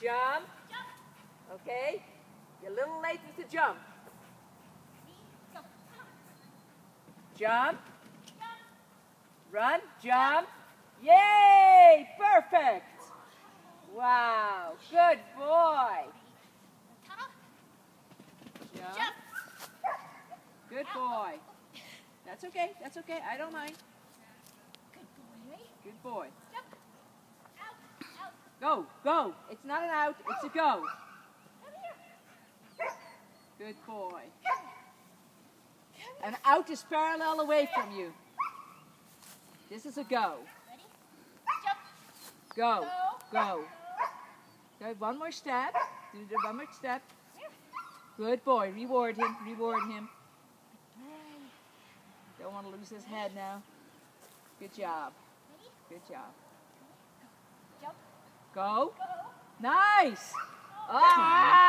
Jump. Okay. You're a little late with the jump. Jump. Run. Jump. Yay! Perfect. Wow. Good boy. Jump. Good boy. That's okay. That's okay. I don't mind. Good boy. Go. Go. It's not an out. It's a go. Good boy. An out is parallel away from you. This is a go. Go. Go. Go. One more step. Do the one more step. Good boy. Reward him. Reward him. Don't want to lose his head now. Good job. Good job. Go. Nice. Ah!